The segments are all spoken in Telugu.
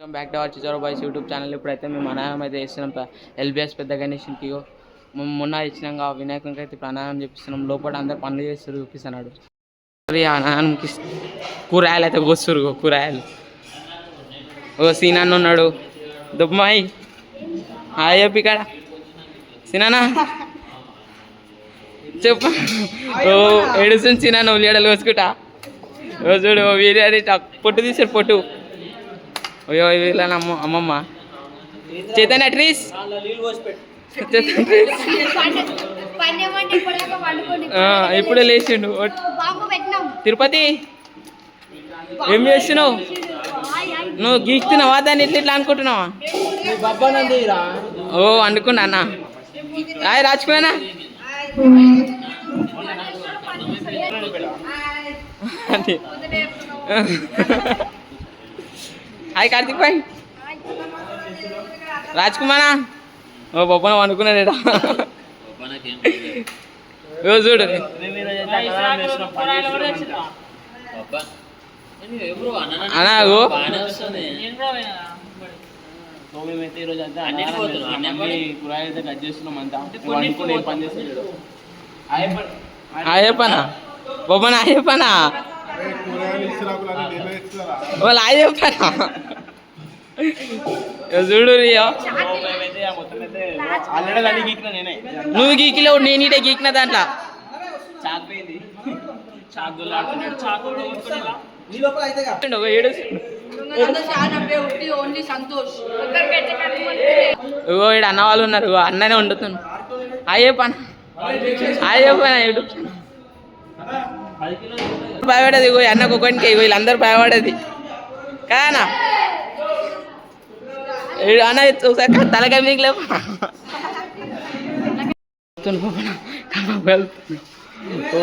వెల్కమ్ బ్యాక్ టు అవర్ చిజారో బాయ్స్ యూట్యూబ్ ఛానల్. ఇప్పుడైతే మేము అనాయం అయితే చేస్తున్నాం. ఎల్బిఎస్ పెద్ద గణేష్కి మొన్న ఇచ్చినాక వినాయకునికి అయితే ప్రాణాయామం చేపిస్తున్నాం. లోపల అందరు పనులు చేస్తారు చూపిస్తున్నాడు. అనాయానికి కూరగాయలు అయితే కోస్తారు. కూరగాయలు ఓ సీనాన్న ఉన్నాడు. దుబ్మాయి హాయ్ చెప్పి ఇక్కడ సీనానా చెప్పు. ఓ ఏడుస్తుంది సీనాన్న ఉల్లిగడ్డలు కోసుకుంటా. ఓ చూడు వీరి పొట్టు తీసారు పొట్టు. అయ్యో వీళ్ళ అమ్మమ్మ చైతన్య ట్రీస్ ఇప్పుడే లేచిండు. తిరుపతి ఏం చేస్తున్నావు నువ్వు? గీస్తున్నావా దాన్ని ఇట్లా ఇట్లా అనుకుంటున్నావా? ఓ అనుకున్నా అన్న. హాయ్ రాజుకున్నా. హాయ్ కార్తిక్ భాయ్. రాజ్ కుమారా ఓ బొబ్బన అనుకున్నాడేడా. చూడు అనాగు మేమైతే ఈరోజు అంతా కూరగాయలు కట్ చేస్తున్నాం. అంతా పని చేస్తాడు. అయ్యప్పనా బొబ్బన అయ్యప్పనా వాళ్ళు అయ్యప్పనా చూడు. నువ్వు గీకిలేవు నేను ఇటే గీకిన దాంట్లో ఏడు అన్న వాళ్ళు ఉన్నారు. అన్ననే వండుతున్నాను. అయ్యప్పన అయ్యప్పన యూట్యూబ్ భయపడేది అన్నకు ఒకటికి వీళ్ళందరూ భయపడేది కానా. అన్న చూసాక తలకాయ మీకు లేవు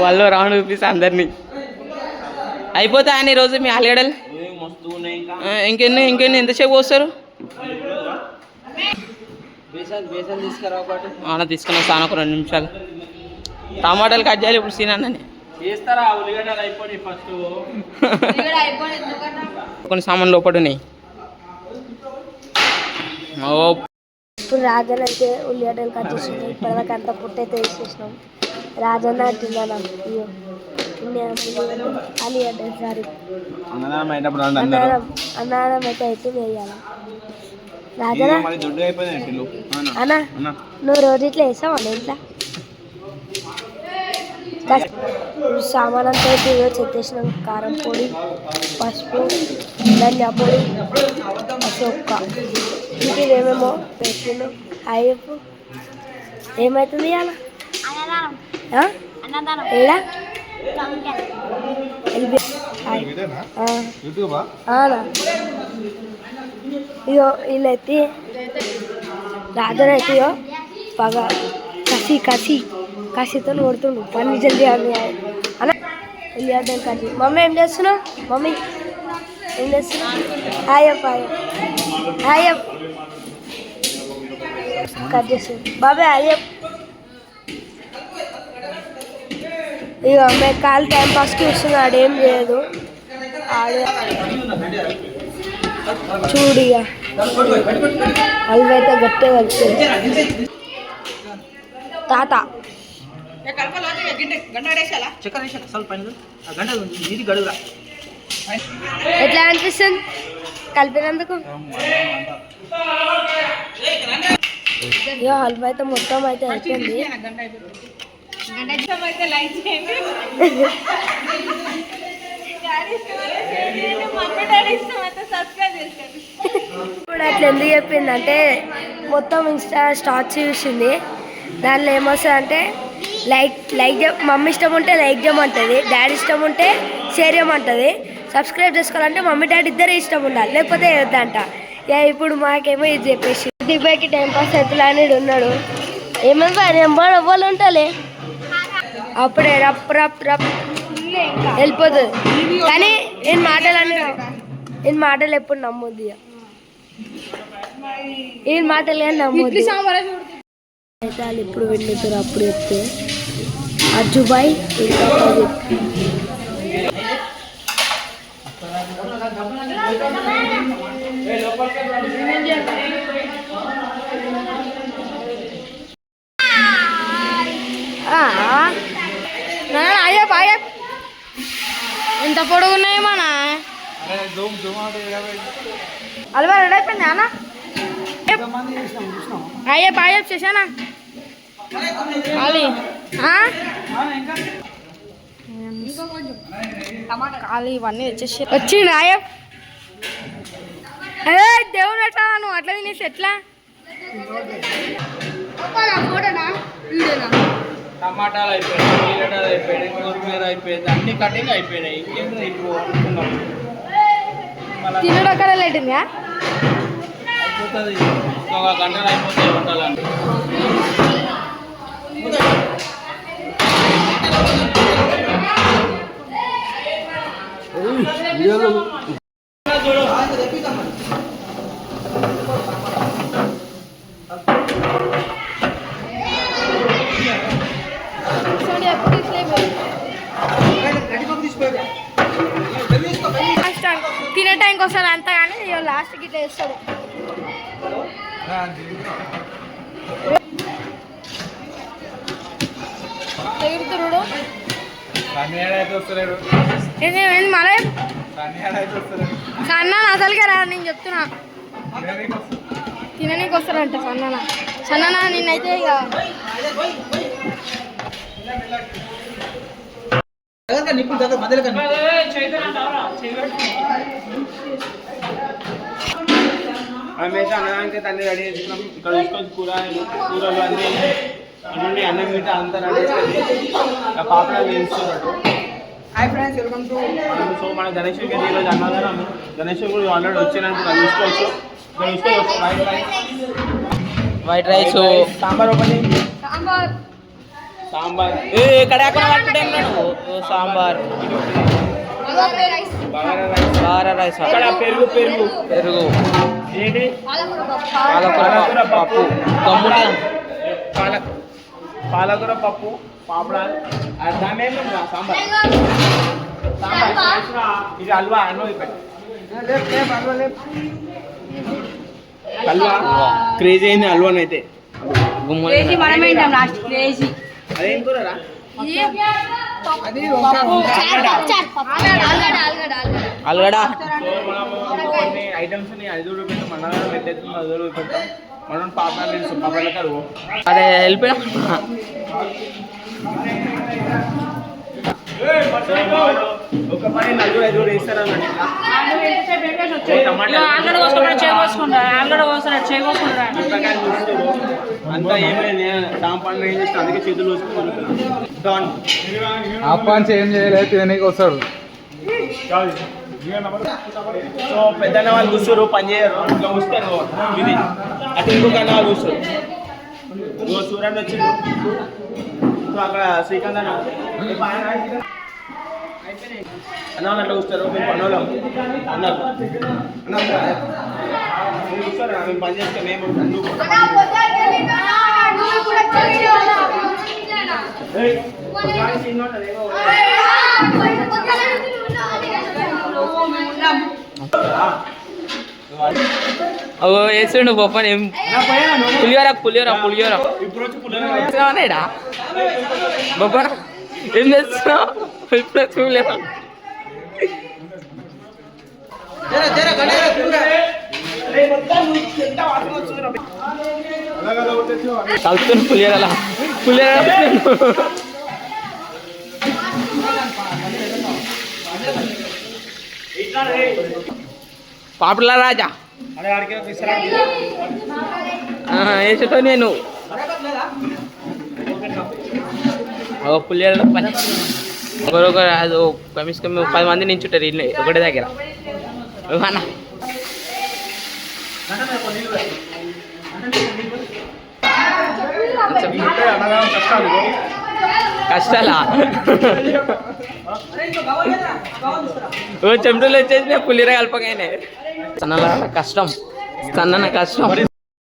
వాళ్ళు రౌండ్ చూపిస్తా అందరినీ. అయిపోతాయని ఈరోజు మీ ఆలుగడ్డలు ఇంకెన్ని ఎంతసేపు వస్తారు? అన్న తీసుకున్నా సాన ఒక 2 నిమిషాలు. టమాటాలు కట్ చేయాలి ఇప్పుడు సీనన్నని. కొన్ని సామాన్లు లోపల ఉన్నాయి. ఇప్పుడు రాజన్న అయితే ఉల్లిగడ్డలు కట్ చేసినాం. ఇప్పటిదాకా అంతా పుట్టు అయితే వేసేసినాం. రాజన్న తిన్నాను అలిగడ్డ సారీ అన్నారం అయితే అయితే వేయాలి. రాజన్న అన్న నువ్వు రోజు ఇట్లా వేసావా ఇంట్లో? సామాన్ అంతా అయితే చెత్తేసినాం. కారం పొడి, పసుపు, ధనియా పొడి, చొక్క ఇంక ఇవేమేమో పెట్టిండు. అయ్యప్పు ఏమవుతుంది ఇవాళ? ఏడా ఇగో వీళ్ళైతే రాజనైతే పగ కసితో కొడుతుండు. పని జల్దీ అని అన్న ఉల్లిగడ్డలు కసి. మమ్మీ ఏం చేస్తున్నావు? మమ్మీ ఏం చేస్తున్నావు? హాయప్ప హాయప్ కట్ చేస్తుంది. బాబాయ్ హాయప్. ఇక అమ్మాయి కాలు టైం పాస్కి వస్తున్నాడు. ఏం చేయదు చూడిగా అల్వైతే గట్టిగా కలిపి తాత ఎట్లా అనిపిస్తుంది కలిపినందుకు? హల్వా అయితే మొత్తం అయితే అయిపోయింది. ఇప్పుడు అట్లా ఎందుకు చెప్పిందంటే మొత్తం ఇన్స్టా స్టార్ట్స్ చూసింది. దానిలో ఏమొస్తుంది అంటే లైక్ మమ్మీ ఇష్టం ఉంటే లైక్ చేయమంటుంది, డాడీ ఇష్టం ఉంటే షేర్ చేయమంటుంది, సబ్స్క్రైబ్ చేసుకోవాలంటే మమ్మీ డాడీ ఇద్దరే ఇష్టం ఉండాలి, లేకపోతే వద్దంట. ఇప్పుడు మాకేమో ఇది చెప్పేసి దిగ్బాయికి టైం పాస్ అవుతులా అని ఉన్నాడు. ఏమైనా ఎవ్వరు ఉంటాలే అప్పుడే రప్ రప్ రప్ వెళ్ళిపోతుంది. కానీ నేను మాటలు ఎప్పుడు నమ్మొద్దు. ఈ మాటలు కానీ నమ్మొద్దు. అయితే వాళ్ళు ఇప్పుడు వెళ్ళుతారు. అప్పుడు చెప్తే అజ్జుబాయ్ ఇంకా అయ్యా బాగా ఎంత పొడుగున్నాయి మన అల్వా రెడీ అయిపోయింది అన్న అయ్యే బాగా చేశానా ఖాళీ ఇవన్నీ వచ్చేసి వచ్చిండు అయ్యే అదే దేవుడు ఎట్లా నువ్వు అట్లా తినేసి ఎట్లా టమాటాలు అయిపోయినాయి, ఉల్లిగడ్డలు అయిపోయినాయి, కొత్తిమీర అయిపోయింది, అన్ని కటింగ్ అయిపోయినాయి. ఇంకేంటి ఇప్పుడు వండుకున్నాం తినడం అక్కడ లేటిందా అయిపోతుంది. ఒక గంటలు అయిపోతాయి వండాలంటే. తినే టైంకి వస్తాడు అంతా కానీ లాస్ట్కి ఇట్లా వేస్తాడు. ఎగురుతురుడు మళ్ళీ సన్నా అసలుగా రా నేను చెప్తున్నా తిననీకి వస్తాడంట సన్నా సన్నా నిన్నైతే ఇక మేమైతే అన్నదానికి అన్ని రెడీ చేసుకున్నాం. ఇక్కడ తీసుకొని కూరలు అన్నీ అన్నీ అన్నం మిగతా అంతా రెడీ చేసుకొని పాపడాలు చేస్తున్నట్టు. Hi friends, welcome to so మన గణేష్ గారి ఈరోజు అన్నదానం. గణేష్ కూడా ఆల్రెడీ వచ్చినట్టు చూసుకోవచ్చు. White rice, sambar opening, sambar ఇక్కడ సాంబార్, బగారా రైస్, పెరుగు పెరుగు పెరుగు ఏంటి పాలకూర పప్పు, పాలకూర పప్పు, పాపడాలు, దాని సాంబార్ సాంబార్ ఇది హల్వా అన్నది హల్వా క్రేజీ అయింది హల్వానైతే. అదేం కూరరా? ఆలుగడ్డ. కొన్ని ఐటమ్స్ ఐదు రూపాయలు మన పెట్టేస్తుంది, 10 రూపాయలు పెట్టాం. మనం పాపడాలు తెలుసు, పాపడాల కరువు అదే వెళ్ళిపోయినా. ఒక పని 4-5 వేస్తారన్నట్టు. అంతా ఏం లేదు, సాంపాన్ ఏం చేస్తా అందుకే చేతులు వేసుకుంటాను. అప్పాన్ ఏం చేయలేదు, తిననీకి వస్తాడు. సో పెద్దన్న వాళ్ళు కూర్చోరు, పని చేయరు, ఇంకా కూర్చుతారు. ఇది అటు ఇంకొక అన్న వాళ్ళు కూర్చోరు. సూర్యుడు వచ్చిండు. సో అక్కడ శ్రీకాంత్ అన్న అన్న వాళ్ళు అట్లా కూర్చున్నారు. మేము పనులు అన్నారు కూర్చోరు, మేము పని చేస్తే మేము వేస్తుండు పప్పని. పులిహోర పులిహోర పులిహోర ఇప్పుడుడా బొప్ప ఏం చేస్తున్నావు? ఇప్పుడు చూడలేదా? కలుపుతున్న పులిహోర పులిహోర పాపల రాజా వేసేటో నేను పులిహోర పని ఒకరొకరు అది కమిషన్ 10 మంది నించుంటారు ఇల్లు ఒకటే దగ్గర. అన్న కష్టాలా చెమటలు వచ్చేసి పులిహోర కలపగానే సన్న కష్టం, సన్న కష్టం.